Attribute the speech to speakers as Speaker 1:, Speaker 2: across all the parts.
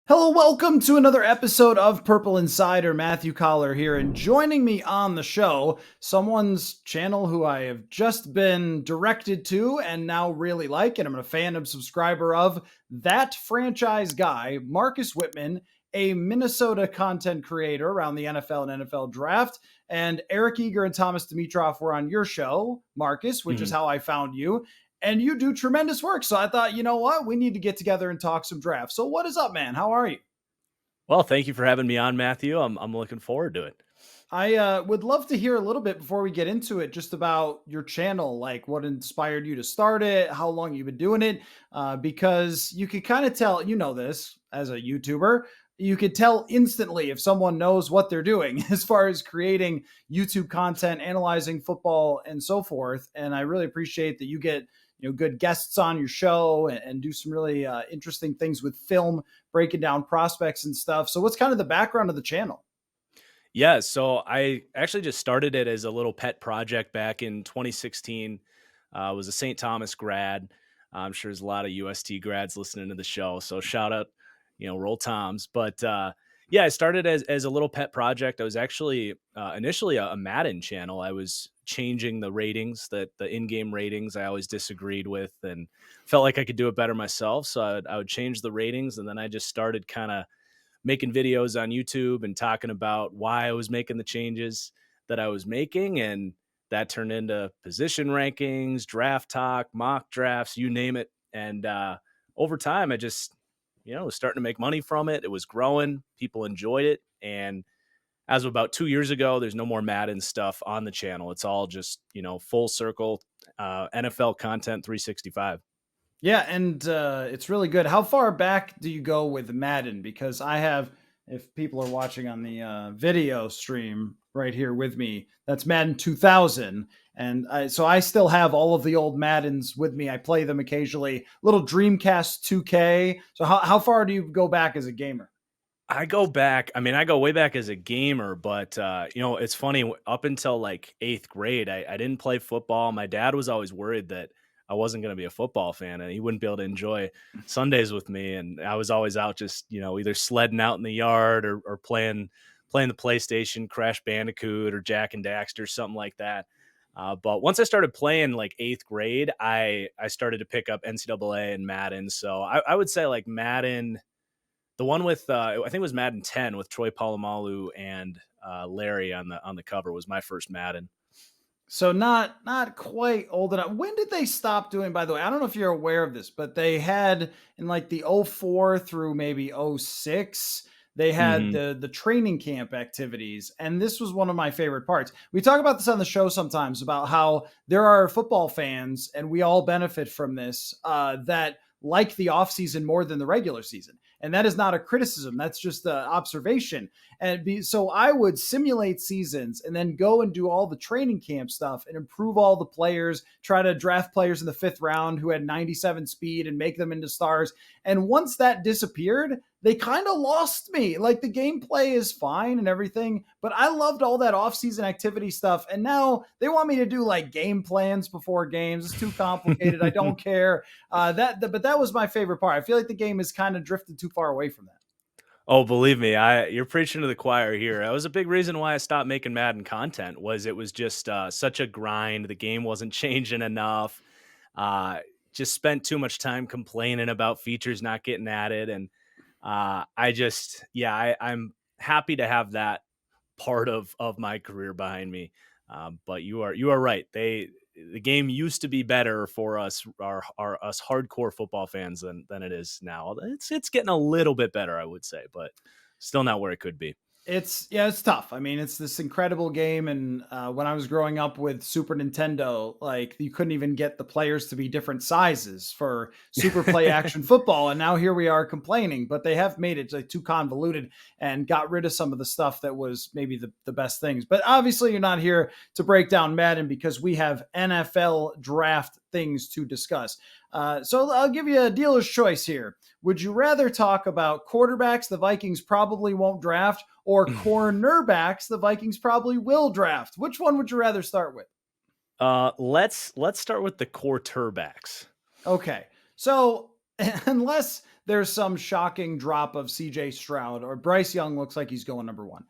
Speaker 1: Hello, welcome to another episode of Purple Insider. Matthew Coller here, and joining me on the show, someone's channel who I have just been directed to and now really like, and I'm a fan and subscriber of, that franchise guy, Marcus Whitman, a Minnesota content creator around the NFL and NFL draft. And Eric Eager and Thomas Dimitrov were on your show, Marcus, which is
Speaker 2: Mhm.
Speaker 1: how I found you. And you do tremendous work. So I thought, you know what? We need to get together and talk some draft. So what is up, man? How are you?
Speaker 2: Well, thank you for having me on, Matthew. I'm looking forward to it.
Speaker 1: I would love to hear a little bit before we get into it, just about your channel, like what inspired you to start it, how long you've been doing it, because you could kind of tell, you know, this as a YouTuber, you could tell instantly if someone knows what they're doing as far as creating YouTube content, analyzing football, and so forth. And I really appreciate that you get good guests on your show and do some really interesting things with film, breaking down prospects and stuff. So, what's kind of the background of the channel?
Speaker 2: Yeah, so I actually just started it as a little pet project back in 2016. I was a St. Thomas grad. I'm sure there's a lot of UST grads listening to the show, so shout out, roll Toms. But yeah, I started as a little pet project. I was actually initially a Madden channel. I was changing the ratings, that the in-game ratings I always disagreed with, and felt like I could do it better myself. So I would change the ratings, and then I just started kind of making videos on YouTube and talking about why I was making the changes that I was making. And that turned into position rankings, draft talk, mock drafts, you name it. And over time, I just, was starting to make money from it. It was growing. People enjoyed it. And as of about 2 years ago, there's no more Madden stuff on the channel. It's all just, full circle NFL content 365.
Speaker 1: Yeah, and it's really good. How far back do you go with Madden? Because I have, if people are watching on the video stream right here with me, that's Madden 2000. And so I still have all of the old Maddens with me. I play them occasionally. Little Dreamcast 2K. So how far do you go back as a gamer?
Speaker 2: I go back. I mean, I go way back as a gamer, but it's funny. Up until like eighth grade, I didn't play football. My dad was always worried that I wasn't going to be a football fan, and he wouldn't be able to enjoy Sundays with me. And I was always out, just either sledding out in the yard or playing the PlayStation, Crash Bandicoot, or Jack and Daxter, something like that. But once I started playing like eighth grade, I started to pick up NCAA and Madden. So I would say like Madden. The one with I think it was Madden 10 with Troy Polamalu and Larry on the cover was my first Madden.
Speaker 1: So not quite old enough. When did they stop doing, by the way? I don't know if you're aware of this, but they had in like the '04 through maybe '06, they had
Speaker 2: Hmm.
Speaker 1: the training camp activities. And this was one of my favorite parts. We talk about this on the show sometimes about how there are football fans, and we all benefit from this, that like the offseason more than the regular season. And that is not a criticism. That's just an observation. So I would simulate seasons and then go and do all the training camp stuff and improve all the players, try to draft players in the fifth round who had 97 speed and make them into stars. And once that disappeared, they kind of lost me. Like the gameplay is fine and everything, but I loved all that off-season activity stuff. And now they want me to do like game plans before games. It's too complicated. I don't care. But that was my favorite part. I feel like the game has kind of drifted too far away from that.
Speaker 2: Oh, believe me, you're preaching to the choir here. That was a big reason why I stopped making Madden content. Was it was just such a grind. The game wasn't changing enough. Uh, just spent too much time complaining about features not getting added, and I'm happy to have that part of my career behind me. But you are right. The game used to be better for us, our us hardcore football fans than it is now. It's getting a little bit better, I would say, but still not where it could be.
Speaker 1: It's tough. I mean, it's this incredible game, and when I was growing up with Super Nintendo, like you couldn't even get the players to be different sizes for Super Play Action Football, and now here we are complaining. But they have made it like too convoluted and got rid of some of the stuff that was maybe the best things. But obviously, you're not here to break down Madden because we have NFL draft things to discuss. So I'll give you a dealer's choice here. Would you rather talk about quarterbacks the Vikings probably won't draft, or cornerbacks the Vikings probably will draft? Which one would you rather start with?
Speaker 2: Let's start with the quarterbacks.
Speaker 1: Okay. So unless there's some shocking drop of CJ Stroud, or Bryce Young looks like he's going number one.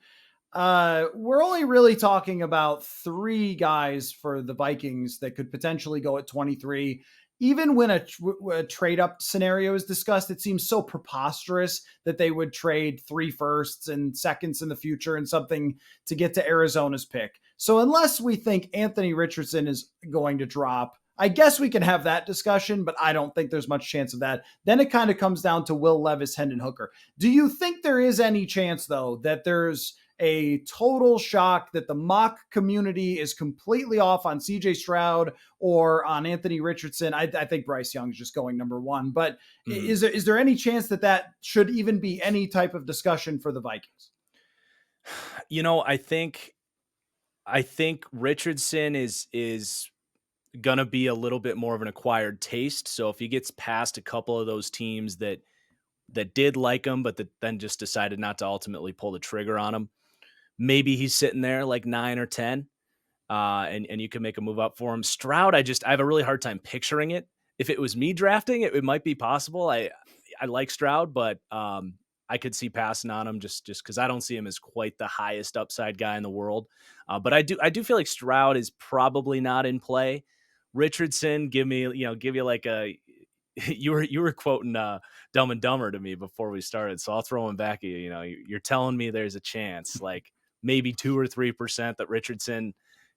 Speaker 1: We're only really talking about three guys for the Vikings that could potentially go at 23. Even when a trade up scenario is discussed, it seems so preposterous that they would trade 3 firsts and seconds in the future and something to get to Arizona's pick. So unless we think Anthony Richardson is going to drop, I guess we can have that discussion, but I don't think there's much chance of that. Then it kind of comes down to Will Levis, Hendon Hooker. Do you think there is any chance, though, that there's a total shock that the mock community is completely off on CJ Stroud or on Anthony Richardson? I think Bryce Young's just going number one, but is there any chance that should even be any type of discussion for the Vikings?
Speaker 2: I think Richardson is going to be a little bit more of an acquired taste. So if he gets past a couple of those teams that did like him, but that then just decided not to ultimately pull the trigger on him, maybe he's sitting there like 9 or 10, and you can make a move up for him. Stroud, I have a really hard time picturing it. If it was me drafting, it might be possible. I like Stroud, but I could see passing on him just because I don't see him as quite the highest upside guy in the world. But I do feel like Stroud is probably not in play. Richardson, give you like a you were quoting Dumb and Dumber to me before we started, so I'll throw him back at you. You're telling me there's a chance, like maybe 2 or 3% that Richardson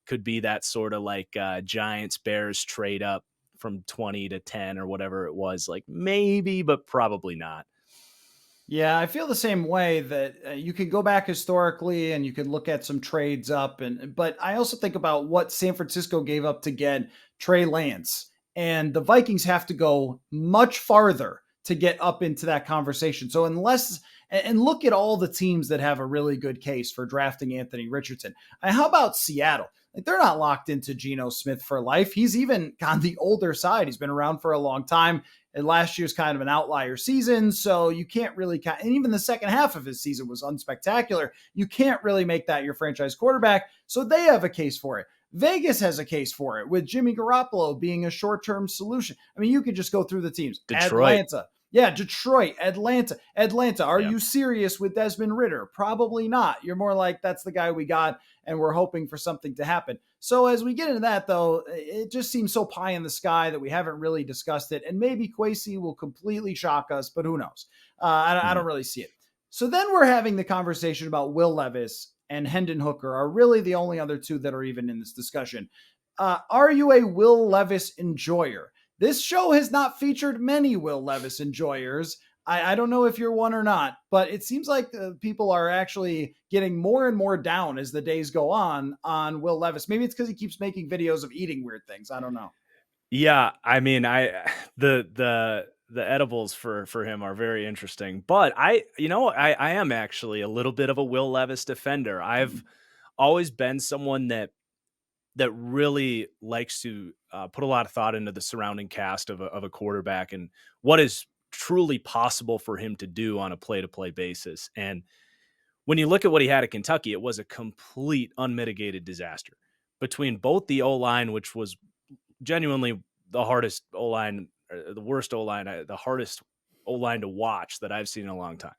Speaker 2: could be that sort of like Giants Bears trade up from 20 to 10 or whatever it was, like maybe, but probably not.
Speaker 1: Yeah, I feel the same way that you can go back historically and you can look at some trades up, but I also think about what San Francisco gave up to get Trey Lance, and the Vikings have to go much farther to get up into that conversation. So and look at all the teams that have a really good case for drafting Anthony Richardson. How about Seattle? Like, they're not locked into Geno Smith for life. He's even on the older side. He's been around for a long time. And last year's kind of an outlier season, so you can't really – and even the second half of his season was unspectacular. You can't really make that your franchise quarterback, so they have a case for it. Vegas has a case for it with Jimmy Garoppolo being a short-term solution. I mean, you could just go through the teams.
Speaker 2: Detroit.
Speaker 1: Detroit, Atlanta. Are you serious with Desmond Ridder? Probably not. You're more like, that's the guy we got, and we're hoping for something to happen. So as we get into that, though, it just seems so pie in the sky that we haven't really discussed it. And maybe Kwesi will completely shock us, but who knows? I don't really see it. So then we're having the conversation about Will Levis and Hendon Hooker are really the only other two that are even in this discussion. Are you a Will Levis enjoyer? This show has not featured many Will Levis enjoyers. I don't know if you're one or not, but it seems like people are actually getting more and more down as the days go on Will Levis. Maybe it's because he keeps making videos of eating weird things. I don't know.
Speaker 2: Yeah, I mean, the edibles for him are very interesting, but I am actually a little bit of a Will Levis defender. I've always been someone that really likes to put a lot of thought into the surrounding cast of a quarterback and what is truly possible for him to do on a play-to-play basis. And when you look at what he had at Kentucky, it was a complete unmitigated disaster between both the O-line, which was genuinely the hardest O-line, the worst O-line, the hardest O-line to watch that I've seen in a long time.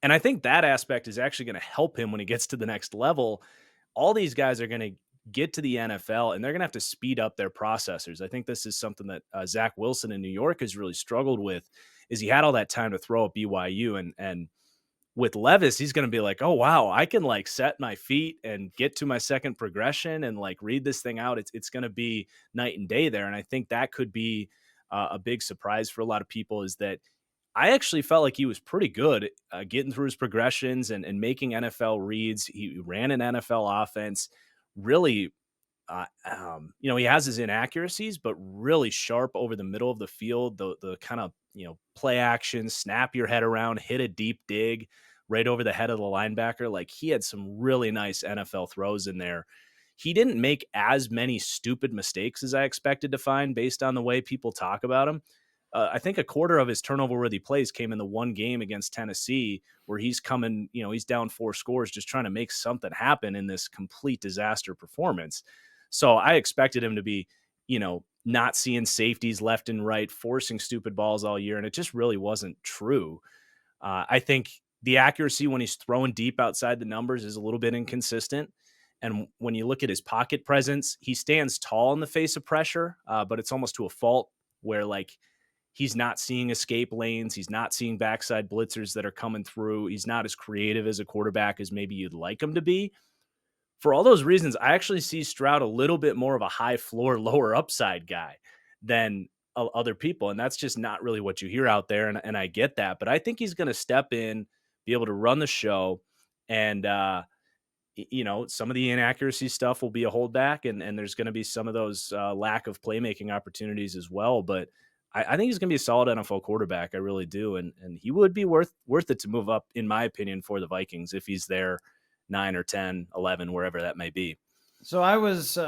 Speaker 2: And I think that aspect is actually going to help him when he gets to the next level. All these guys are going to get to the NFL and they're going to have to speed up their processors. I think this is something that Zach Wilson in New York has really struggled with, is he had all that time to throw at BYU, and with Levis, he's going to be like, oh, wow, I can like set my feet and get to my second progression and like read this thing out. It's going to be night and day there. And I think that could be a big surprise for a lot of people, is that I actually felt like he was pretty good getting through his progressions and making NFL reads. He ran an NFL offense, really, he has his inaccuracies, but really sharp over the middle of the field, the kind of, play action, snap your head around, hit a deep dig right over the head of the linebacker. Like, he had some really nice NFL throws in there. He didn't make as many stupid mistakes as I expected to find based on the way people talk about him. I think a quarter of his turnover-worthy plays came in the one game against Tennessee, where he's coming, he's down 4 scores just trying to make something happen in this complete disaster performance. So I expected him to be, not seeing safeties left and right, forcing stupid balls all year. And it just really wasn't true. I think the accuracy when he's throwing deep outside the numbers is a little bit inconsistent. And when you look at his pocket presence, he stands tall in the face of pressure, but it's almost to a fault where like he's not seeing escape lanes. He's not seeing backside blitzers that are coming through. He's not as creative as a quarterback as maybe you'd like him to be. For all those reasons, I actually see Stroud a little bit more of a high floor, lower upside guy than other people. And that's just not really what you hear out there. And I get that, but I think he's going to step in, be able to run the show. And, some of the inaccuracy stuff will be a holdback, and there's going to be some of those lack of playmaking opportunities as well. But I think he's going to be a solid NFL quarterback. I really do. And he would be worth it to move up, in my opinion, for the Vikings if he's there 9 or 10, 11, wherever that may be.
Speaker 1: So I was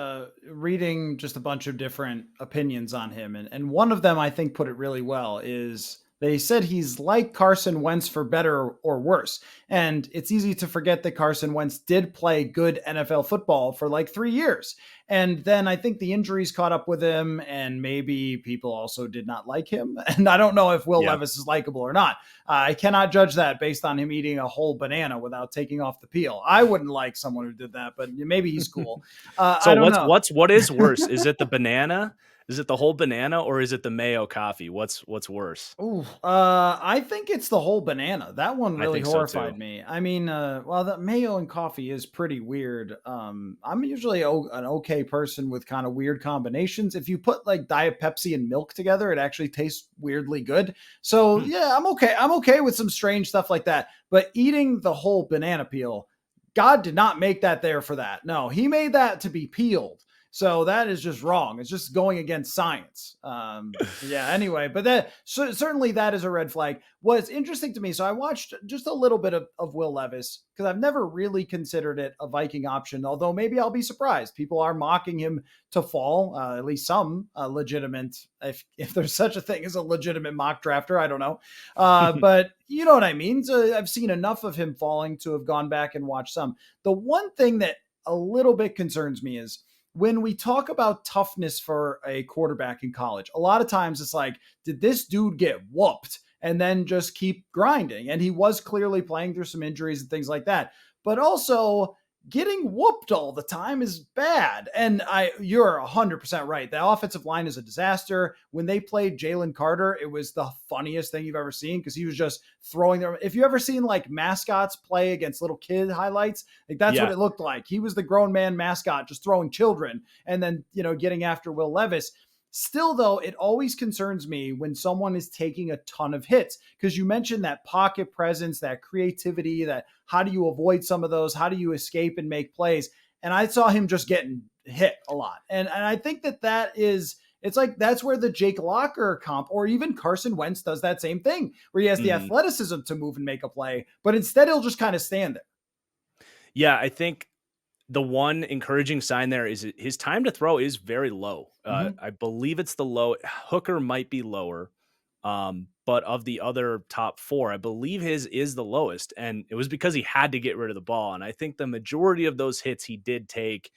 Speaker 1: reading just a bunch of different opinions on him. And one of them I think put it really well is they said he's like Carson Wentz for better or worse. And it's easy to forget that Carson Wentz did play good NFL football for like 3 years. And then I think the injuries caught up with him, and maybe people also did not like him. And I don't know if Will Levis is likable or not. I cannot judge that based on him eating a whole banana without taking off the peel. I wouldn't like someone who did that, but maybe he's cool.
Speaker 2: What is worse? Is it the banana? Is it the whole banana, or is it the mayo coffee? What's worse?
Speaker 1: Ooh, I think it's the whole banana. That one really horrified me. I mean, the mayo and coffee is pretty weird. I'm usually an okay person with kind of weird combinations. If you put like Diet Pepsi and milk together, it actually tastes weirdly good. So yeah, I'm okay. I'm okay with some strange stuff like that. But eating the whole banana peel, God did not make that there for that. No, he made that to be peeled. So that is just wrong. It's just going against science. Anyway, but certainly that is a red flag. What's interesting to me, so I watched just a little bit of Will Levis because I've never really considered it a Viking option, although maybe I'll be surprised. People are mocking him to fall, at least some legitimate, if there's such a thing as a legitimate mock drafter, I don't know. But you know what I mean? So I've seen enough of him falling to have gone back and watched some. The one thing that a little bit concerns me is, when we talk about toughness for a quarterback in college, a lot of times it's like, did this dude get whooped and then just keep grinding? And he was clearly playing through some injuries and things like that. But also, getting whooped all the time is bad. And you're 100% right. The offensive line is a disaster. When they played Jalen Carter, it was the funniest thing you've ever seen because he was just throwing them. If you ever seen like mascots play against little kid highlights, like that's what it looked like. He was the grown man mascot just throwing children and then, getting after Will Levis. Still, though, it always concerns me when someone is taking a ton of hits, because you mentioned that pocket presence, that creativity, that how do you avoid some of those? How do you escape and make plays? And I saw him just getting hit a lot. And I think that is, it's like that's where the Jake Locker comp or even Carson Wentz does that same thing, where he has the athleticism to move and make a play, but instead he'll just kind of stand there.
Speaker 2: Yeah, I think the one encouraging sign there is his time to throw is very low. I believe it's the low. Hooker might be lower, but of the other top 4, I believe his is the lowest. And it was because he had to get rid of the ball. And I think the majority of those hits he did take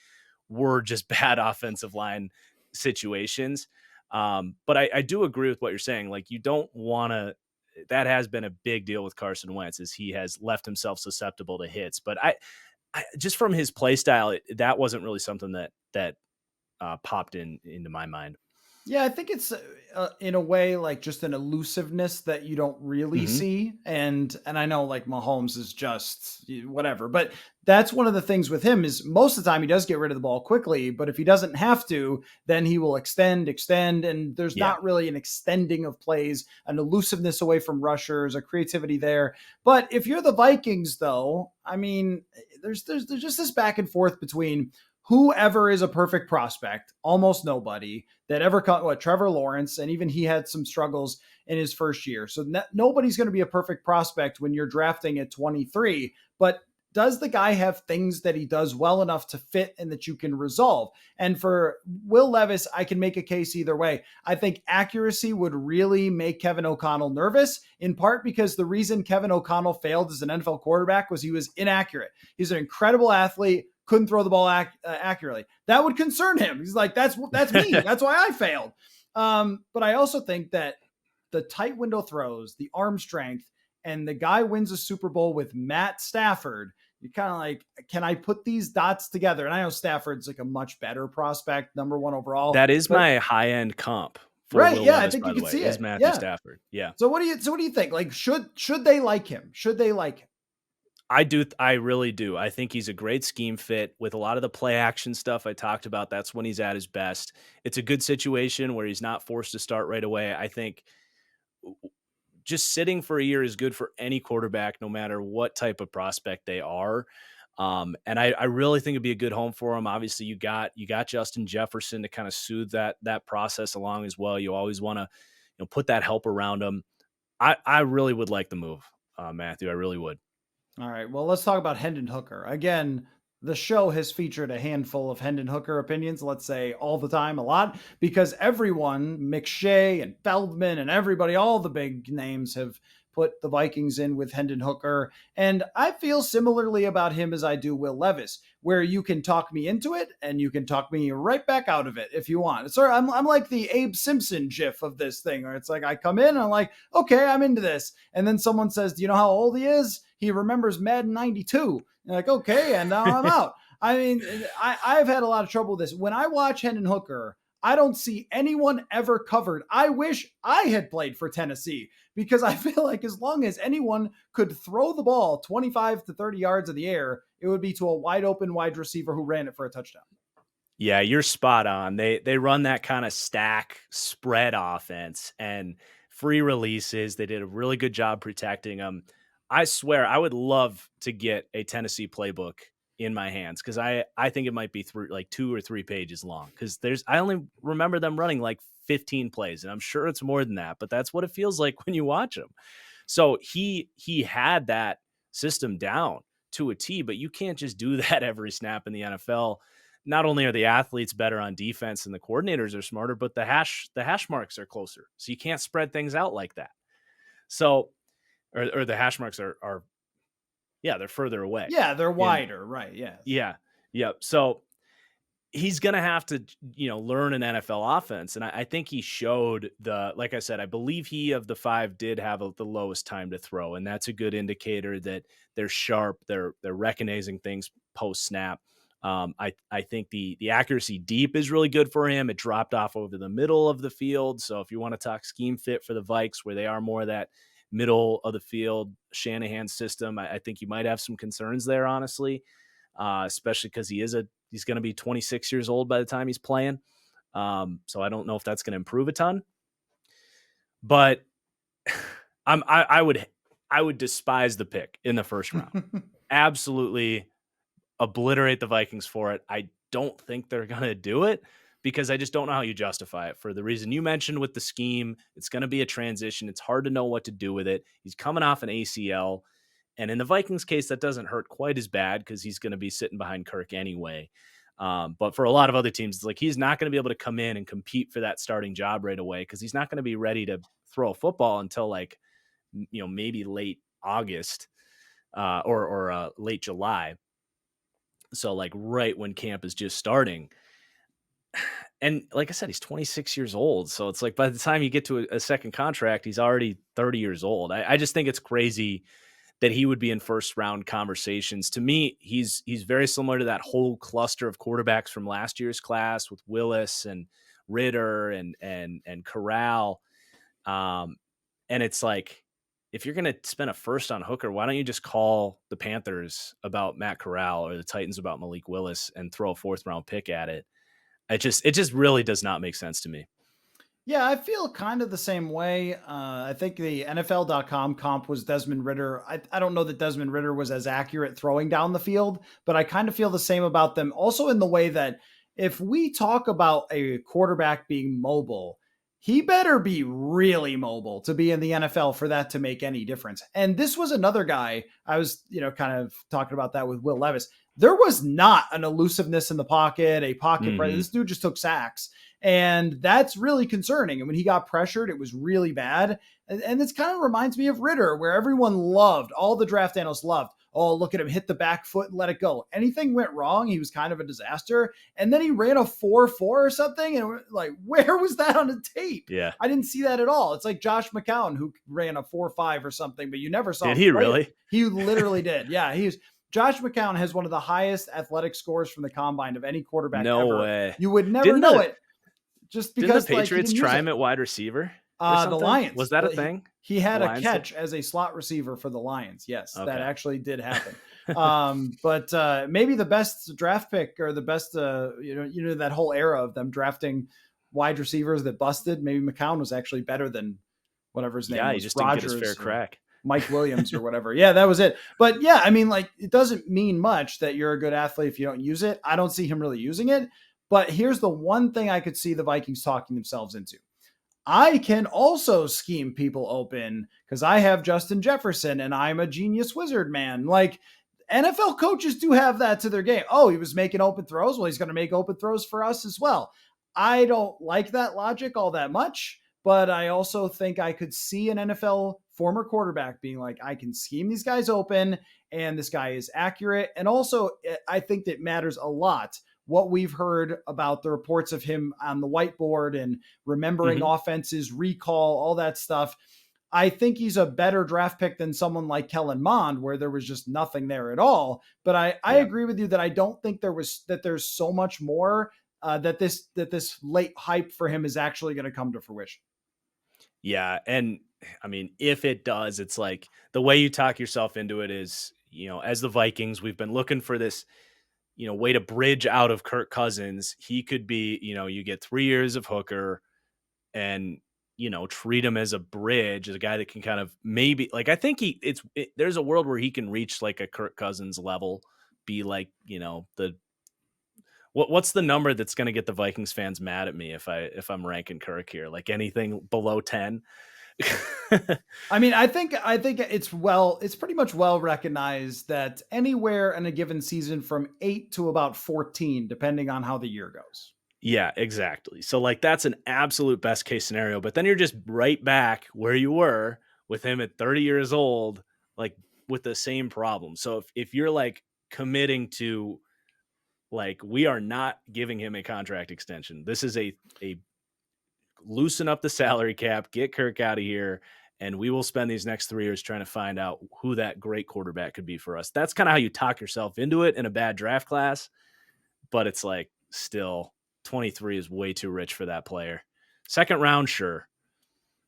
Speaker 2: were just bad offensive line situations. But I do agree with what you're saying. Like, you don't want to. That has been a big deal with Carson Wentz, is he has left himself susceptible to hits. But I just from his play style, that wasn't really something that popped into my mind.
Speaker 1: Yeah, I think it's in a way like just an elusiveness that you don't really see. And I know like Mahomes is just whatever, but that's one of the things with him is most of the time he does get rid of the ball quickly, but if he doesn't have to, then he will extend, and there's not really an extending of plays, an elusiveness away from rushers, a creativity there. But if you're the Vikings, though, I mean, there's just this back and forth between whoever is a perfect prospect, almost nobody that ever caught Trevor Lawrence. And even he had some struggles in his first year. So nobody's going to be a perfect prospect when you're drafting at 23, but does the guy have things that he does well enough to fit and that you can resolve? And for Will Levis, I can make a case either way. I think accuracy would really make Kevin O'Connell nervous, in part because the reason Kevin O'Connell failed as an NFL quarterback was he was inaccurate. He's an incredible athlete, couldn't throw the ball accurately. That would concern him. He's like, that's me. That's why I failed. But I also think that the tight window throws, the arm strength, and the guy wins a Super Bowl with Matt Stafford. You're kind of like, can I put these dots together? And I know Stafford's like a much better prospect, number one overall.
Speaker 2: That is my high end comp.
Speaker 1: Right. Yeah.
Speaker 2: Levis,
Speaker 1: I think you can see it.
Speaker 2: Is Matthew Stafford. Yeah.
Speaker 1: So what do you think? Like, should they like him? Should they like him?
Speaker 2: I do. I really do. I think he's a great scheme fit with a lot of the play action stuff I talked about. That's when he's at his best. It's a good situation where he's not forced to start right away. I think just sitting for a year is good for any quarterback, no matter what type of prospect they are. And I really think it'd be a good home for him. Obviously, you got Justin Jefferson to kind of soothe that process along as well. You always want to put that help around him. I really would like the move, Matthew. I really would.
Speaker 1: All right. Well, let's talk about Hendon Hooker. Again, the show has featured a handful of Hendon Hooker opinions, let's say all the time, a lot, because everyone, McShay and Feldman and everybody, all the big names have put the Vikings in with Hendon Hooker. And I feel similarly about him as I do Will Levis, where you can talk me into it and you can talk me right back out of it if you want. So I'm like the Abe Simpson gif of this thing, where it's like I come in and I'm like, okay, I'm into this. And then someone says, do you know how old he is? He remembers Madden 92. You're like, okay, and now I'm out. I mean, I've had a lot of trouble with this. When I watch Hendon Hooker, I don't see anyone ever covered. I wish I had played for Tennessee, because I feel like as long as anyone could throw the ball 25 to 30 yards in the air, it would be to a wide open wide receiver who ran it for a touchdown.
Speaker 2: Yeah, you're spot on. They run that kind of stack spread offense and free releases. They did a really good job protecting them. I swear I would love to get a Tennessee playbook in my hands, because I think it might be like 2 or 3 pages long, because I only remember them running like 15 plays, and I'm sure it's more than that, but that's what it feels like when you watch them. So he had that system down to a T, but you can't just do that every snap in the NFL. Not only are the athletes better on defense and the coordinators are smarter, but the hash marks are closer, so you can't spread things out like that. So or the hash marks are they're further away.
Speaker 1: Yeah, they're wider, right? Yeah.
Speaker 2: Yeah. Yep. So he's going to have to, learn an NFL offense. And I think he showed like I said, I believe he of the 5 did have the lowest time to throw. And that's a good indicator that they're sharp. They're recognizing things post snap. I think the accuracy deep is really good for him. It dropped off over the middle of the field. So if you want to talk scheme fit for the Vikes, where they are more that middle of the field Shanahan system, I think you might have some concerns there, honestly, especially because he's going to be 26 years old by the time he's playing. So I don't know if that's going to improve a ton, but I would despise the pick in the first round. Absolutely obliterate the Vikings for it. I don't think they're going to do it, because I just don't know how you justify it for the reason you mentioned with the scheme. It's going to be a transition. It's hard to know what to do with it. He's coming off an ACL. And in the Vikings case, that doesn't hurt quite as bad, because he's going to be sitting behind Kirk anyway. But for a lot of other teams, it's like he's not going to be able to come in and compete for that starting job right away, because he's not going to be ready to throw a football until maybe late August or late July. So like right when camp is just starting. And like I said, he's 26 years old. So it's like by the time you get to a second contract, he's already 30 years old. I just think it's crazy that he would be in first round conversations. To me, he's very similar to that whole cluster of quarterbacks from last year's class with Willis and Ritter and Corral. And it's like, if you're going to spend a first on Hooker, why don't you just call the Panthers about Matt Corral or the Titans about Malik Willis and throw a 4th round pick at it? It just really does not make sense to me.
Speaker 1: Yeah, I feel kind of the same way. I think the NFL.com comp was Desmond Ritter. I don't know that Desmond Ritter was as accurate throwing down the field, but I kind of feel the same about them. Also in the way that if we talk about a quarterback being mobile, he better be really mobile to be in the NFL for that to make any difference. And this was another guy, I was, kind of talking about that with Will Levis. There was not an elusiveness in the pocket, a pocket. This dude just took sacks. And that's really concerning. And when he got pressured, it was really bad. And this kind of reminds me of Ritter, where everyone loved, all the draft analysts loved, oh, look at him hit the back foot and let it go. Anything went wrong, he was kind of a disaster. And then he ran a 4.4 or something. And like, where was that on the tape?
Speaker 2: Yeah.
Speaker 1: I didn't see that at all. It's like Josh McCown who ran a 4.5 or something, but you never saw
Speaker 2: Did
Speaker 1: him
Speaker 2: he
Speaker 1: play
Speaker 2: really?
Speaker 1: it. He literally did. Yeah. Josh McCown has one of the highest athletic scores from the combine of any quarterback
Speaker 2: No
Speaker 1: ever.
Speaker 2: way.
Speaker 1: You would never know it just because
Speaker 2: didn't the Patriots
Speaker 1: try
Speaker 2: him at wide receiver?
Speaker 1: The Lions.
Speaker 2: Was that a thing?
Speaker 1: He had a catch as a slot receiver for the Lions. Yes, okay. That actually did happen. But maybe the best draft pick or the best, that whole era of them drafting wide receivers that busted. Maybe McCown was actually better than whatever his name was.
Speaker 2: Yeah, he just didn't get his fair crack.
Speaker 1: Mike Williams or whatever. Yeah, that was it. But yeah, I mean, like, it doesn't mean much that you're a good athlete if you don't use it. I don't see him really using it. But here's the one thing I could see the Vikings talking themselves into. I can also scheme people open because I have Justin Jefferson and I'm a genius wizard, man. Like, NFL coaches do have that to their game. Oh, he was making open throws. Well, he's going to make open throws for us as well. I don't like that logic all that much, but I also think I could see an NFL former quarterback being like, I can scheme these guys open and this guy is accurate. And also, I think that matters a lot what we've heard about the reports of him on the whiteboard and remembering offenses, recall, all that stuff. I think he's a better draft pick than someone like Kellen Mond, where there was just nothing there at all. But I agree with you that I don't think there's so much more that this late hype for him is actually going to come to fruition.
Speaker 2: Yeah. And I mean, if it does, it's like the way you talk yourself into it is, as the Vikings, we've been looking for this, way to bridge out of Kirk Cousins. He could be, you get 3 years of Hooker and, treat him as a bridge, as a guy that can kind of maybe, like, I think there's a world where he can reach like a Kirk Cousins level, be like, what's the number that's going to get the Vikings fans mad at me if I'm ranking Kirk here? Like anything below 10?
Speaker 1: I mean, I think it's pretty much well recognized that anywhere in a given season from 8 to about 14, depending on how the year goes.
Speaker 2: Yeah, exactly. So like that's an absolute best case scenario, but then you're just right back where you were with him at 30 years old, like with the same problem. So if you're like committing to, like, we are not giving him a contract extension. This is a loosen up the salary cap, get Kirk out of here, and we will spend these next 3 years trying to find out who that great quarterback could be for us. That's kind of how you talk yourself into it in a bad draft class, but it's like still 23 is way too rich for that player. Second round, sure.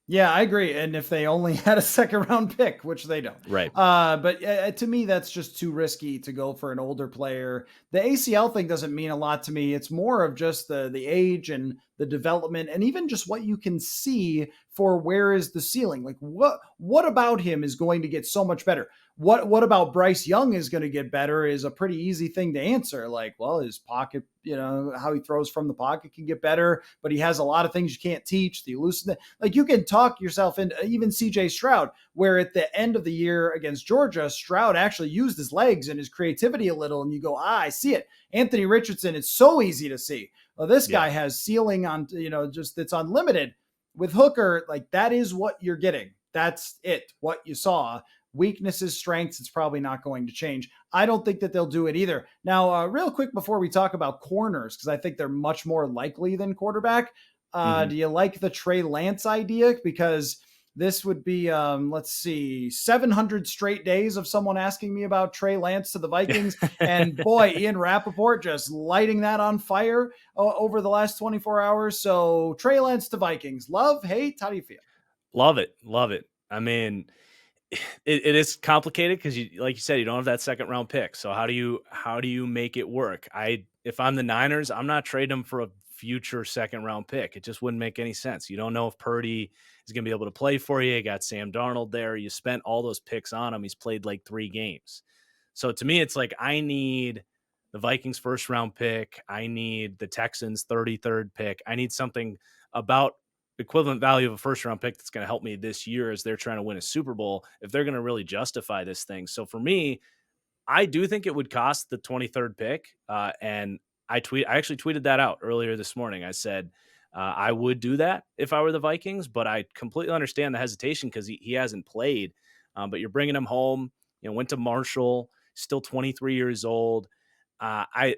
Speaker 1: Yeah, I agree. And if they only had a second round pick, which they don't.
Speaker 2: Right.
Speaker 1: But to me, that's just too risky to go for an older player. The ACL thing doesn't mean a lot to me. It's more of just the age and the development and even just what you can see for where is the ceiling. Like what about him is going to get so much better? What about Bryce Young is going to get better is a pretty easy thing to answer. Like, well, his pocket, how he throws from the pocket can get better, but he has a lot of things you can't teach. The elucidate, like you can talk yourself into even CJ Stroud, where at the end of the year against Georgia, Stroud actually used his legs and his creativity a little, and you go, I see it. Anthony Richardson, it's so easy to see. Well, this guy has ceiling on, just it's unlimited. With Hooker, like that is what you're getting. That's it. What you saw. Weaknesses, strengths, it's probably not going to change. I don't think that they'll do it either. Now, real quick before we talk about corners, because I think they're much more likely than quarterback. Do you like the Trey Lance idea? Because this would be, 700 straight days of someone asking me about Trey Lance to the Vikings. And boy, Ian Rappaport just lighting that on fire over the last 24 hours. So Trey Lance to Vikings. Love, hate, how do you feel?
Speaker 2: Love it. Love it. I mean, it is complicated because like you said, you don't have that second round pick. So how do you make it work? If I'm the Niners, I'm not trading him for a future second round pick. It just wouldn't make any sense. You don't know if Purdy is going to be able to play for you. You got Sam Darnold there. You spent all those picks on him. He's played like 3 games. So to me, it's like, I need the Vikings first round pick. I need the Texans 33rd pick. I need something about equivalent value of a first round pick that's going to help me this year as they're trying to win a Super Bowl, if they're going to really justify this thing. So for me, I do think it would cost the 23rd pick. And I actually tweeted that out earlier this morning. I said, I would do that if I were the Vikings, but I completely understand the hesitation because he hasn't played. But you're bringing him home, went to Marshall. still 23 years old. I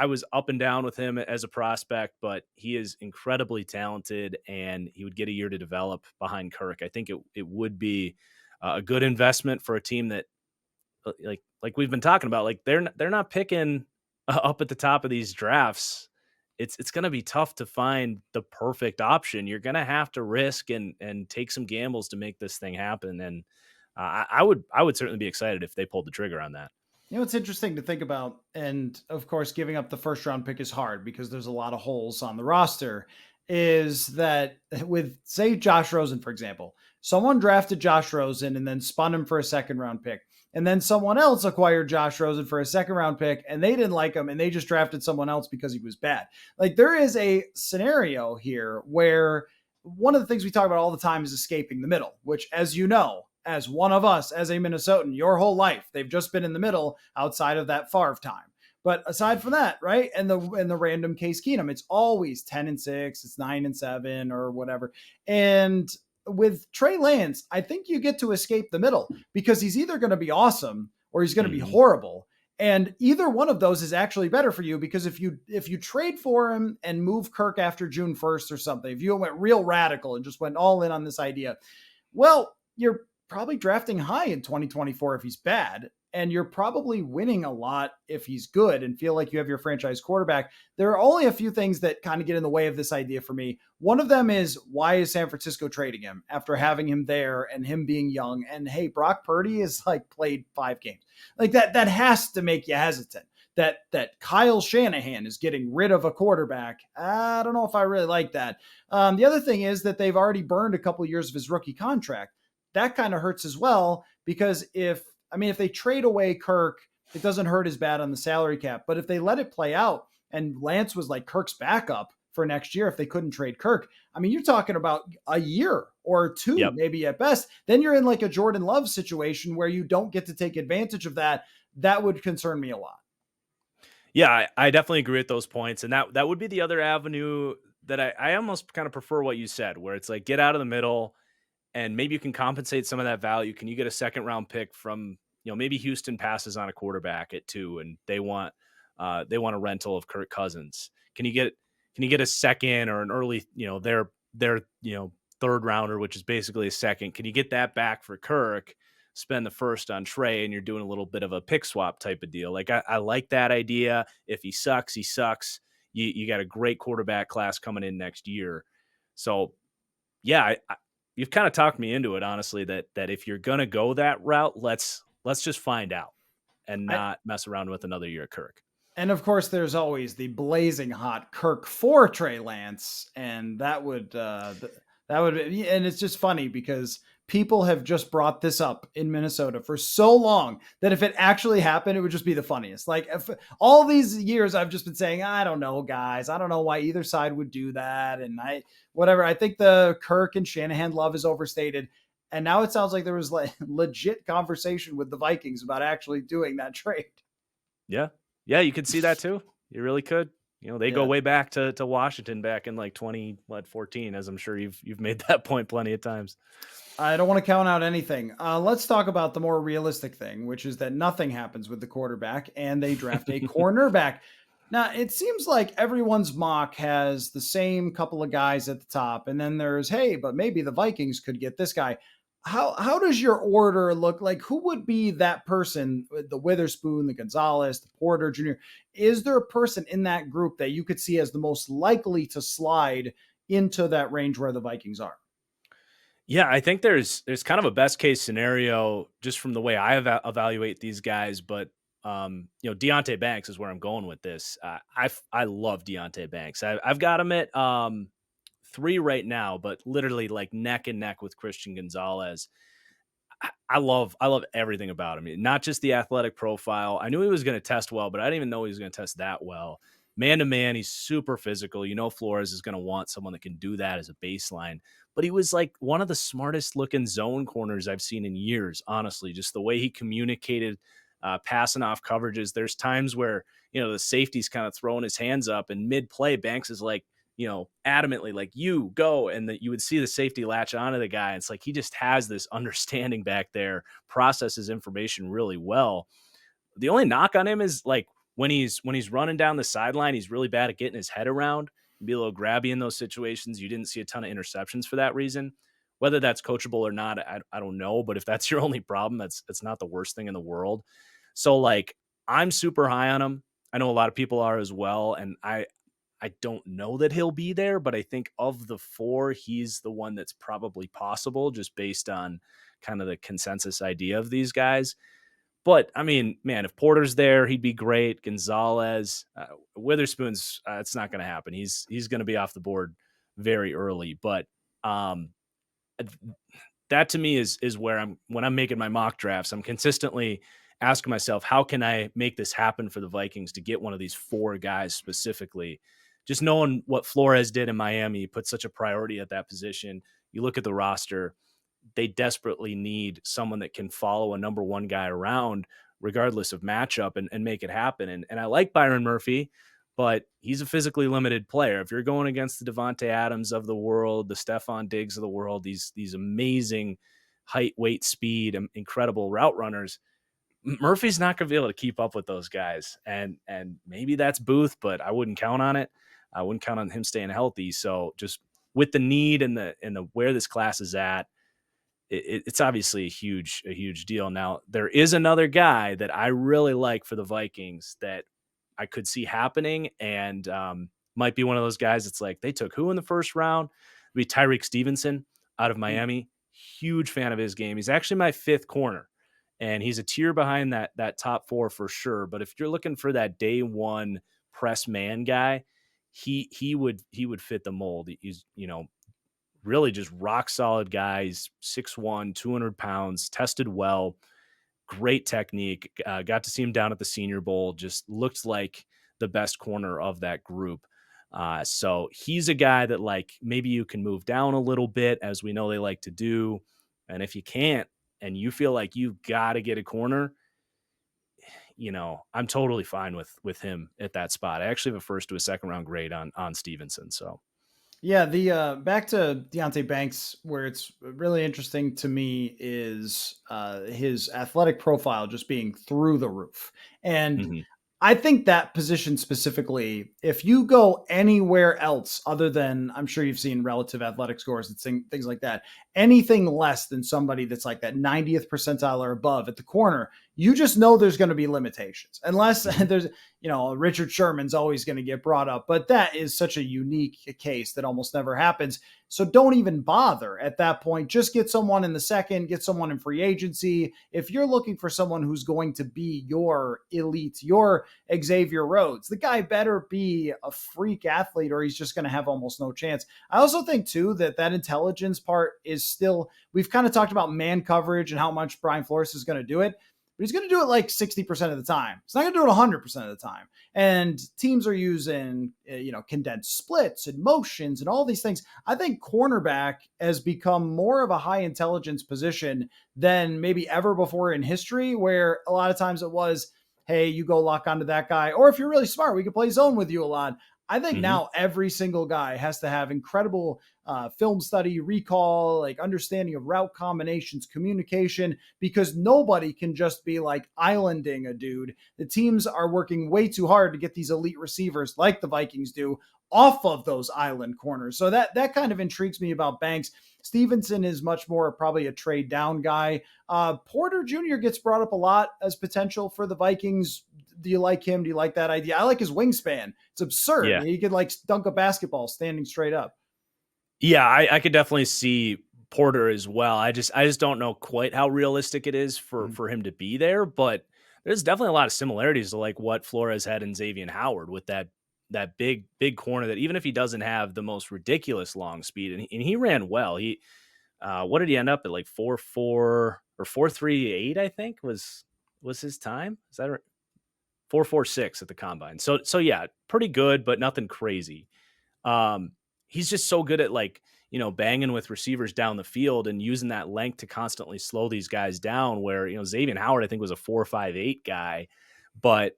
Speaker 2: was up and down with him as a prospect, but he is incredibly talented, and he would get a year to develop behind Kirk. I think it would be a good investment for a team that, like we've been talking about, like they're not picking up at the top of these drafts. It's going to be tough to find the perfect option. You're going to have to risk and take some gambles to make this thing happen. And I would certainly be excited if they pulled the trigger on that.
Speaker 1: You know, it's interesting to think about. And of course, giving up the first round pick is hard because there's a lot of holes on the roster. Is that with, say, Josh Rosen, for example, someone drafted Josh Rosen and then spun him for a second round pick. And then someone else acquired Josh Rosen for a second round pick and they didn't like him and they just drafted someone else because he was bad. Like, there is a scenario here where one of the things we talk about all the time is escaping the middle, which, as you know, as one of us, as a Minnesotan, your whole life, they've just been in the middle outside of that Favre time. But aside from that, right, and the random Case Keenum, it's always 10-6, it's 9-7 or whatever. And with Trey Lance, I think you get to escape the middle because he's either going to be awesome or he's going to be horrible. And either one of those is actually better for you, because if you trade for him and move Kirk after June 1st or something, if you went real radical and just went all in on this idea, well, you're probably drafting high in 2024 if he's bad, and you're probably winning a lot if he's good and feel like you have your franchise quarterback. There are only a few things that kind of get in the way of this idea for me. One of them is, why is San Francisco trading him after having him there and him being young? And hey, Brock Purdy is like played 5 games. Like that has to make you hesitant. That Kyle Shanahan is getting rid of a quarterback. I don't know if I really like that. The other thing is that they've already burned a couple of years of his rookie contract. That kind of hurts as well, because if they trade away Kirk, it doesn't hurt as bad on the salary cap. But if they let it play out and Lance was like Kirk's backup for next year, if they couldn't trade Kirk, you're talking about a year or two, maybe at best. Then you're in like a Jordan Love situation where you don't get to take advantage of that. That would concern me a lot.
Speaker 2: Yeah, I definitely agree with those points. And that would be the other avenue that I almost kind of prefer what you said, where it's like, get out of the middle, and maybe you can compensate some of that value. Can you get a second round pick from, maybe Houston passes on a quarterback at 2 and they want a rental of Kirk Cousins. Can you get a second or an early, their third rounder, which is basically a second? Can you get that back for Kirk, spend the first on Trey, and you're doing a little bit of a pick swap type of deal? Like, I like that idea. If he sucks, he sucks. You got a great quarterback class coming in next year. So yeah, you've kind of talked me into it, honestly, that if you're going to go that route, let's just find out and not mess around with another year of Kirk.
Speaker 1: And of course, there's always the blazing hot Kirk for Trey Lance. And that would be, and it's just funny because people have just brought this up in Minnesota for so long that if it actually happened, it would just be the funniest. Like, if all these years I've just been saying, I don't know, guys, I don't know why either side would do that. And I think the Kirk and Shanahan love is overstated. And now it sounds like there was like legit conversation with the Vikings about actually doing that trade.
Speaker 2: Yeah. Yeah. You could see that too. You really could. They go way back to Washington back in like 2014, as I'm sure you've made that point plenty of times.
Speaker 1: I don't want to count out anything. Let's talk about the more realistic thing, which is that nothing happens with the quarterback and they draft a cornerback. Now, it seems like everyone's mock has the same couple of guys at the top. And then there's, hey, but maybe the Vikings could get this guy. How does your order look like? Who would be that person? The Witherspoon, the Gonzalez, the Porter Jr. Is there a person in that group that you could see as the most likely to slide into that range where the Vikings are?
Speaker 2: Yeah, I think there's kind of a best case scenario just from the way I evaluate these guys, but Deonte Banks is where I'm going with this. I love Deonte Banks. I've got him at 3 right now, but literally like neck and neck with Christian Gonzalez. I love everything about him. Not just the athletic profile. I knew he was going to test well, but I didn't even know he was going to test that well. Man to man, he's super physical. Flores is going to want someone that can do that as a baseline. But he was like one of the smartest looking zone corners I've seen in years, honestly. Just the way he communicated, passing off coverages. There's times where, the safety's kind of throwing his hands up, and mid-play, Banks is like, adamantly like, you go, and that you would see the safety latch onto the guy. It's like he just has this understanding back there, processes information really well. The only knock on him is like when he's running down the sideline, he's really bad at getting his head around and be a little grabby in those situations. You didn't see a ton of interceptions for that reason. Whether that's coachable or not, I don't know. But if that's your only problem, that's not the worst thing in the world. So like I'm super high on him. I know a lot of people are as well, and I don't know that he'll be there, but I think of the four, he's the one that's probably possible just based on kind of the consensus idea of these guys. But I mean, man, if Porter's there, he'd be great. Gonzalez, Witherspoon's, it's not going to happen. He's going to be off the board very early. But um, that to me is where when I'm making my mock drafts, I'm consistently asking myself, how can I make this happen for the Vikings to get one of these four guys specifically? Just knowing what Flores did in Miami, he put such a priority at that position. You look at the roster, they desperately need someone that can follow a number one guy around regardless of matchup and make it happen. And I like Byron Murphy, but he's a physically limited player. If you're going against the Devontae Adams of the world, the Stephon Diggs of the world, these amazing height, weight, speed, incredible route runners, Murphy's not going to be able to keep up with those guys. And maybe that's Booth, but I wouldn't count on it. I wouldn't count on him staying healthy. So just with the need and the where this class is at, it's obviously a huge deal. Now, there is another guy that I really like for the Vikings that I could see happening, and might be one of those guys that's like, they took who in the first round? It'd be Tyreek Stevenson out of Miami. Huge fan of his game. He's actually my fifth corner, and he's a tier behind that top four for sure. But if you're looking for that day one press man guy, he would fit the mold. He's, really just rock solid guys, 6'1", 200 pounds, tested well, great technique. Got to see him down at the Senior Bowl. Just looked like the best corner of that group. So he's a guy that like maybe you can move down a little bit, as we know they like to do. And if you can't, and you feel like you've got to get a corner, I'm totally fine with him at that spot. I actually have a first to a second round grade on Stevenson. So.
Speaker 1: Yeah, the back to Deonte Banks, where it's really interesting to me is his athletic profile just being through the roof. And
Speaker 2: Mhm.
Speaker 1: I think that position specifically, if you go anywhere else other than, I'm sure you've seen relative athletic scores and things like that, anything less than somebody that's like that 90th percentile or above at the corner, you just know there's going to be limitations. Unless there's, Richard Sherman's always going to get brought up, but that is such a unique case that almost never happens. So don't even bother at that point. Just get someone in the second, get someone in free agency. If you're looking for someone who's going to be your elite, your Xavier Rhodes, the guy better be a freak athlete or he's just going to have almost no chance. I also think too that intelligence part is still, we've kind of talked about man coverage and how much Brian Flores is going to do it, but he's going to do it like 60% of the time. He's not going to do it 100% of the time. And teams are using, condensed splits and motions and all these things. I think cornerback has become more of a high intelligence position than maybe ever before in history, where a lot of times it was, hey, you go lock onto that guy. Or if you're really smart, we can play zone with you a lot. I think now every single guy has to have incredible film study, recall, like understanding of route combinations, communication, because nobody can just be like islanding a dude. The teams are working way too hard to get these elite receivers like the Vikings do off of those island corners. So that kind of intrigues me about Banks. Stevenson is much more probably a trade down guy. Porter Jr. gets brought up a lot as potential for the Vikings. Do you like him? Do you like that idea? I like his wingspan. It's absurd.
Speaker 2: Yeah.
Speaker 1: He could like dunk a basketball standing straight up.
Speaker 2: Yeah, I could definitely see Porter as well. I just don't know quite how realistic it is for him to be there, but there's definitely a lot of similarities to like what Flores had in Xavier Howard with that big corner that even if he doesn't have the most ridiculous long speed and he ran well. He what did he end up at, like 4.4 or 4.38, I think was his time? Is that right? 4.46 at the combine. So yeah, pretty good, but nothing crazy. He's just so good at like, banging with receivers down the field and using that length to constantly slow these guys down where, Xavier Howard, I think, was a 4.58 guy, but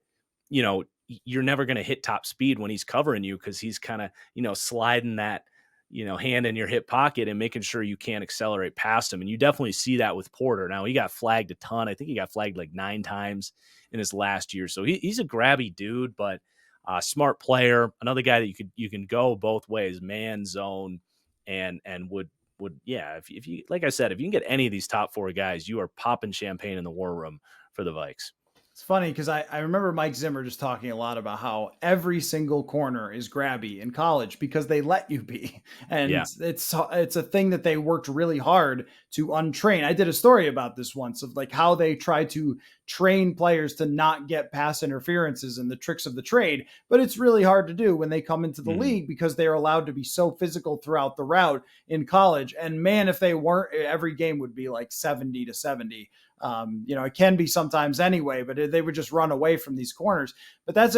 Speaker 2: you're never going to hit top speed when he's covering you because he's kind of, sliding that hand in your hip pocket and making sure you can't accelerate past him. And you definitely see that with Porter. Now, he got flagged a ton. I think he got flagged like 9 times in his last year. So he's a grabby dude, but smart player. Another guy that you can go both ways, man, zone, and if you, like I said, if you can get any of these top 4 guys, you are popping champagne in the war room for the Vikes.
Speaker 1: It's funny because I remember Mike Zimmer just talking a lot about how every single corner is grabby in college because they let you be. And
Speaker 2: Yeah.
Speaker 1: it's a thing that they worked really hard to untrain. I did a story about this once of like how they try to train players to not get pass interferences and the tricks of the trade, but it's really hard to do when they come into the league because they are allowed to be so physical throughout the route in college. And man, if they weren't, every game would be like 70-70. It can be sometimes anyway, but they would just run away from these corners. But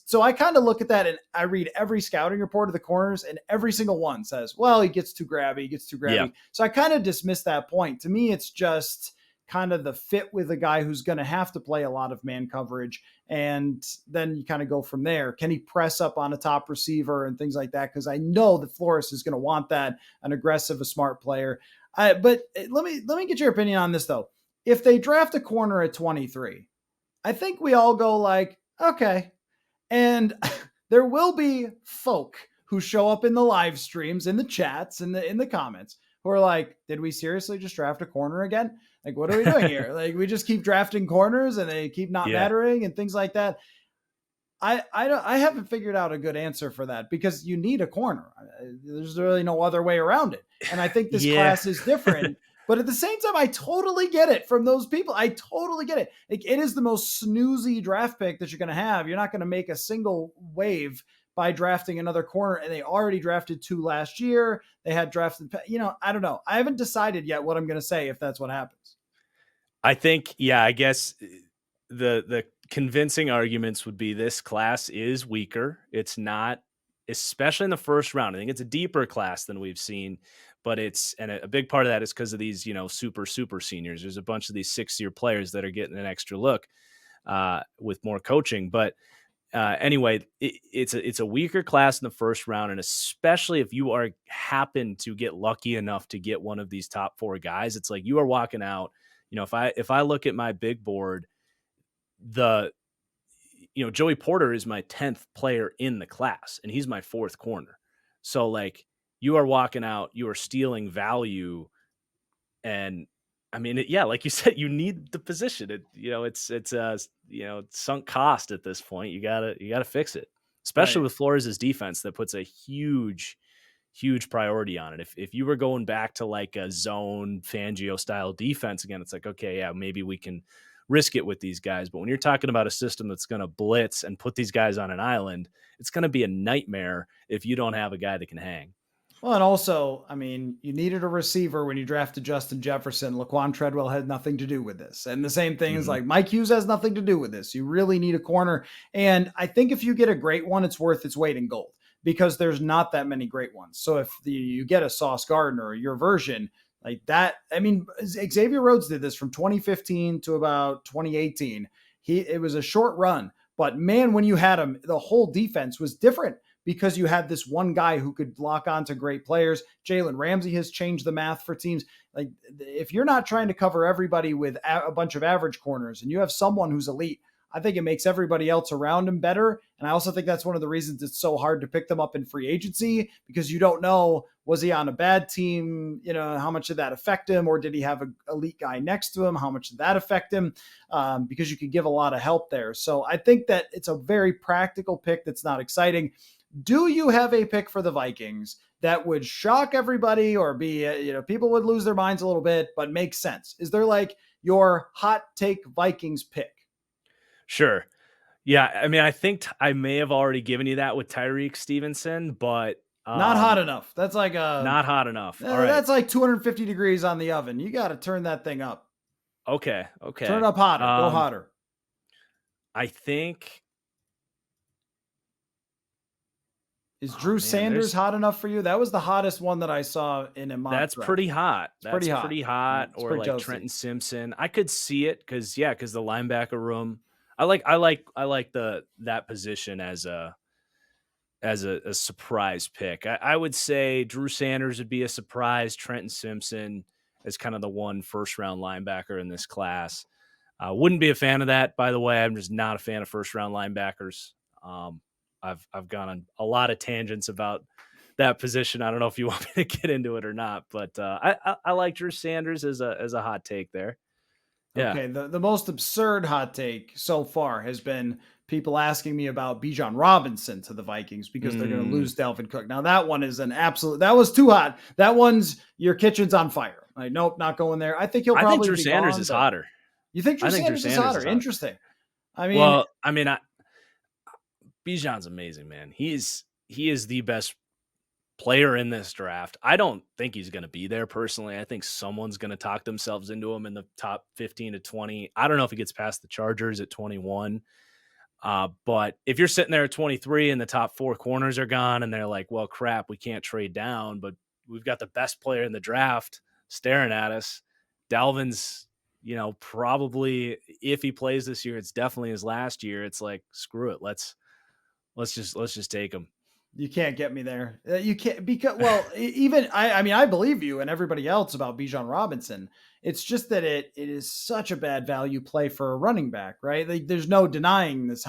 Speaker 1: so I kind of look at that and I read every scouting report of the corners and every single one says, well, he gets too grabby. Yeah. So I kind of dismiss that point. To me, it's just kind of the fit with a guy who's going to have to play a lot of man coverage. And then you kind of go from there. Can he press up on a top receiver and things like that? Because I know that Flores is going to want that, an aggressive, a smart player. But let me get your opinion on this though. If they draft a corner at 23, I think we all go like, okay. And there will be folk who show up in the live streams, in the chats, in the comments who are like, did we seriously just draft a corner again? Like, what are we doing here? Like, we just keep drafting corners and they keep not mattering and things like that. I haven't figured out a good answer for that because you need a corner. There's really no other way around it. And I think this class is different. But at the same time, I totally get it from those people. I totally get it. Like, it is the most snoozy draft pick that you're going to have. You're not going to make a single wave by drafting another corner. And they already drafted 2 last year. They had drafted, I don't know. I haven't decided yet what I'm going to say if that's what happens.
Speaker 2: I think, I guess the convincing arguments would be this class is weaker. It's not, especially in the first round. I think it's a deeper class than we've seen. But a big part of that is because of these, super seniors. There's a bunch of these 6-year players that are getting an extra look with more coaching. But anyway, it's a weaker class in the first round. And especially if you happen to get lucky enough to get one of these top 4 guys, it's like you are walking out. If I look at my big board, Joey Porter is my 10th player in the class and he's my 4th corner. So like, you are walking out, you are stealing value. And I mean, like you said, you need the position. It's sunk cost at this point. You gotta fix it, especially with Flores' defense that puts a huge priority on it. If you were going back to like a zone Fangio style defense again, it's like, okay, yeah, maybe we can risk it with these guys. But when you're talking about a system that's going to blitz and put these guys on an island, it's going to be a nightmare if you don't have a guy that can hang.
Speaker 1: Well, and also, I mean, you needed a receiver when you drafted Justin Jefferson. Laquan Treadwell had nothing to do with this. And the same thing is like Mike Hughes has nothing to do with this. You really need a corner. And I think if you get a great one, it's worth its weight in gold because there's not that many great ones. So if you get a Sauce Gardner or your version like that, I mean, Xavier Rhodes did this from 2015 to about 2018. It was a short run, but man, when you had him, the whole defense was different. Because you had this one guy who could lock on to great players. Jalen Ramsey has changed the math for teams. Like, if you're not trying to cover everybody with a bunch of average corners and you have someone who's elite, I think it makes everybody else around him better. And I also think that's one of the reasons it's so hard to pick them up in free agency because you don't know, was he on a bad team? How much did that affect him? Or did he have an elite guy next to him? How much did that affect him? Because you could give a lot of help there. So I think that it's a very practical pick that's not exciting. Do you have a pick for the Vikings that would shock everybody or be, people would lose their minds a little bit, but makes sense? Is there like your hot take Vikings pick?
Speaker 2: Sure. Yeah. I mean, I think I may have already given you that with Tyreek Stevenson, but
Speaker 1: not hot enough. That's like
Speaker 2: not hot enough. All
Speaker 1: right. That's like 250 degrees on the oven. You got to turn that thing up.
Speaker 2: Okay.
Speaker 1: Turn it up hotter. Go hotter.
Speaker 2: I think.
Speaker 1: Is Drew Sanders hot enough for you? That was the hottest one that I saw in a mock
Speaker 2: That's
Speaker 1: draft.
Speaker 2: pretty hot. That's pretty hot.
Speaker 1: It's
Speaker 2: or
Speaker 1: pretty
Speaker 2: like
Speaker 1: toasty.
Speaker 2: Trenton Simpson. I could see it because the linebacker room. I like that position as a as a surprise pick. I would say Drew Sanders would be a surprise. Trenton Simpson is kind of the one first round linebacker in this class. Wouldn't be a fan of that, by the way. I'm just not a fan of first round linebackers. I've gone on a lot of tangents about that position. I don't know if you want me to get into it or not, but I like Drew Sanders as a hot take there. Yeah.
Speaker 1: Okay, the most absurd hot take so far has been people asking me about Bijan Robinson to the Vikings because they're going to lose Dalvin Cook. Now that one is an absolute. That was too hot. That one's your kitchen's on fire. Like, nope, not going there. I think he'll probably.
Speaker 2: I think Drew
Speaker 1: be
Speaker 2: Sanders
Speaker 1: gone,
Speaker 2: is hotter.
Speaker 1: You think Drew Sanders is hotter? Interesting.
Speaker 2: Bijan's amazing, man. He is the best player in this draft. I don't think he's going to be there personally. I think someone's going to talk themselves into him in the top 15 to 20. I don't know if he gets past the Chargers at 21. But if you're sitting there at 23 and the top 4 corners are gone and they're like, well, crap, we can't trade down, but we've got the best player in the draft staring at us. Dalvin's, probably if he plays this year, it's definitely his last year. It's like, screw it. Let's just take him.
Speaker 1: You can't get me there. You can't because even I believe you and everybody else about Bijan Robinson. It's just that it is such a bad value play for a running back, right? Like, there's no denying this.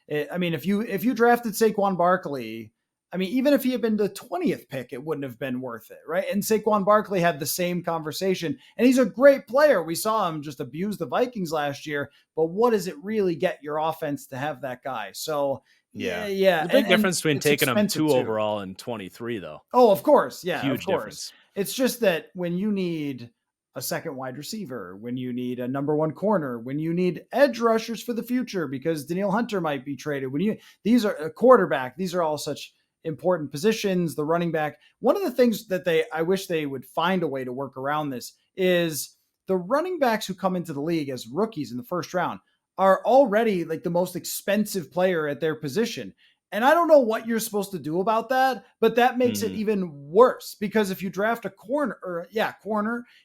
Speaker 1: If you drafted Saquon Barkley, even if he had been the 20th pick, it wouldn't have been worth it, right? And Saquon Barkley had the same conversation, and he's a great player. We saw him just abuse the Vikings last year, but what does it really get your offense to have that guy? So. Yeah.
Speaker 2: The big difference between taking him 2 overall and 23, though.
Speaker 1: Oh, of course. Yeah,
Speaker 2: huge
Speaker 1: of course.
Speaker 2: Difference.
Speaker 1: It's just that when you need a second wide receiver, when you need a number 1 corner, when you need edge rushers for the future because Danielle Hunter might be traded, these are a quarterback, these are all such important positions, the running back. One of the things that I wish they would find a way to work around this is the running backs who come into the league as rookies in the first round are already like the most expensive player at their position. And I don't know what you're supposed to do about that, but that makes it even worse because if you draft a corner,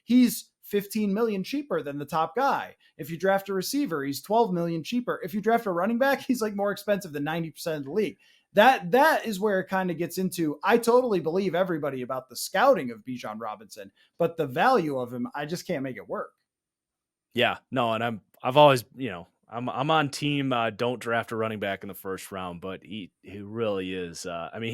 Speaker 1: he's 15 million cheaper than the top guy. If you draft a receiver, he's 12 million cheaper. If you draft a running back, he's like more expensive than 90% of the league. That is where it kind of gets into. I totally believe everybody about the scouting of Bijan Robinson, but the value of him, I just can't make it work.
Speaker 2: Yeah, no, and I've always, I'm on team don't draft a running back in the first round, but he really is. I want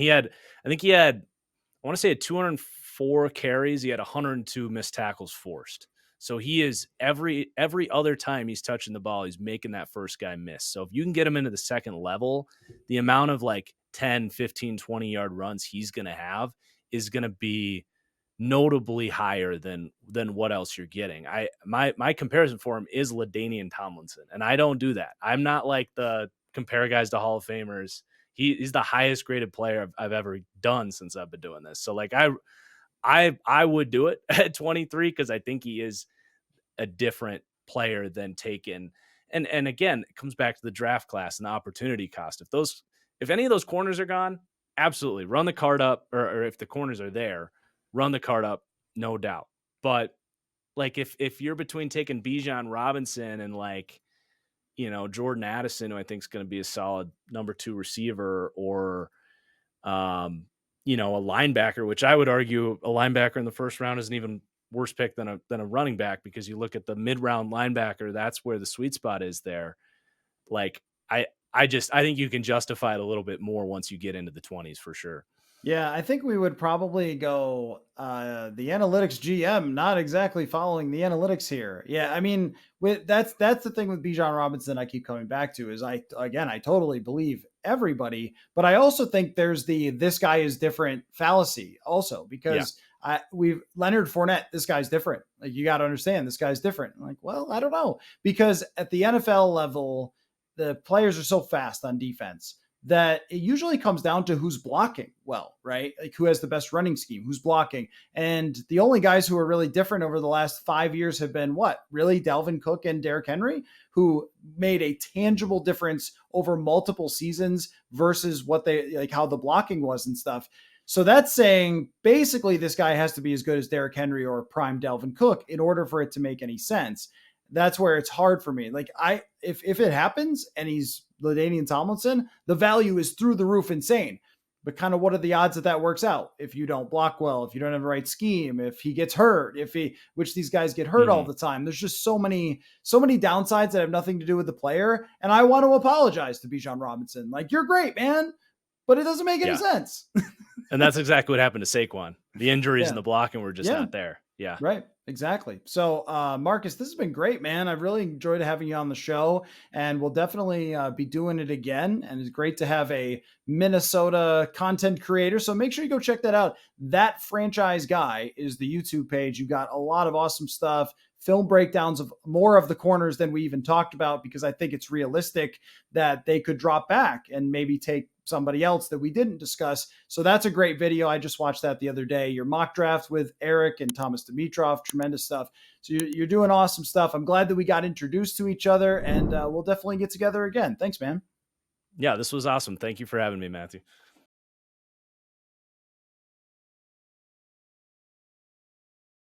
Speaker 2: to say at 204 carries, he had 102 missed tackles forced. So he is every other time he's touching the ball, he's making that first guy miss. So if you can get him into the second level, the amount of like 10, 15, 20-yard runs he's going to have is going to be notably higher than what else you're getting. My comparison for him is LaDainian Tomlinson, and I don't do that. I'm not like the compare guys to Hall of Famers. He's the highest graded player I've ever done since I've been doing this. So like I would do it at 23 because I think he is a different player than taken. And again, it comes back to the draft class and the opportunity cost. If any of those corners are gone, absolutely run the card up, or if the corners are there, run the card up, no doubt. But like if you're between taking Bijan Robinson and like, Jordan Addison, who I think is going to be a solid number 2 receiver, or a linebacker, which I would argue a linebacker in the first round is an even worse pick than a running back, because you look at the mid-round linebacker, that's where the sweet spot is there. Like I think you can justify it a little bit more once you get into the 20s for sure.
Speaker 1: Yeah, I think we would probably go the analytics GM, not exactly following the analytics here. Yeah, that's the thing with Bijan Robinson I keep coming back to is I totally believe everybody, but I also think there's this guy is different fallacy also, because Leonard Fournette, this guy's different. Like, you got to understand this guy's different. I'm like, well, I don't know, because at the NFL level, the players are so fast on defense that it usually comes down to who's blocking well, right? Like, who has the best running scheme, who's blocking. And the only guys who are really different over the last 5 years have been really Dalvin Cook and Derrick Henry, who made a tangible difference over multiple seasons versus how the blocking was and stuff. So that's saying basically this guy has to be as good as Derrick Henry or prime Dalvin Cook in order for it to make any sense. That's where it's hard for me. Like, if it happens and he's LaDainian Tomlinson, the value is through the roof insane. but kind of what are the odds that that works out if you don't block well, if you don't have the right scheme, if he gets hurt, which these guys get hurt all the time. There's just so many downsides that have nothing to do with the player. And I want to apologize to Bijan Robinson. Like, you're great, man, but it doesn't make any sense.
Speaker 2: And that's exactly what happened to Saquon. The injuries and the blocking were just not there. Yeah.
Speaker 1: Right. Exactly. So, Marcus, this has been great, man. I've really enjoyed having you on the show, and we'll definitely be doing it again. And it's great to have a Minnesota content creator. So make sure you go check that out. That Franchise Guy is the YouTube page. You got a lot of awesome stuff, film breakdowns of more of the corners than we even talked about, because I think it's realistic that they could drop back and maybe take somebody else that we didn't discuss. So that's a great video. I just watched that the other day. Your mock draft with Eric and Thomas Dimitrov, tremendous stuff. So you're doing awesome stuff. I'm glad that we got introduced to each other, and we'll definitely get together again. Thanks, man.
Speaker 2: Yeah, this was awesome. Thank you for having me, Matthew.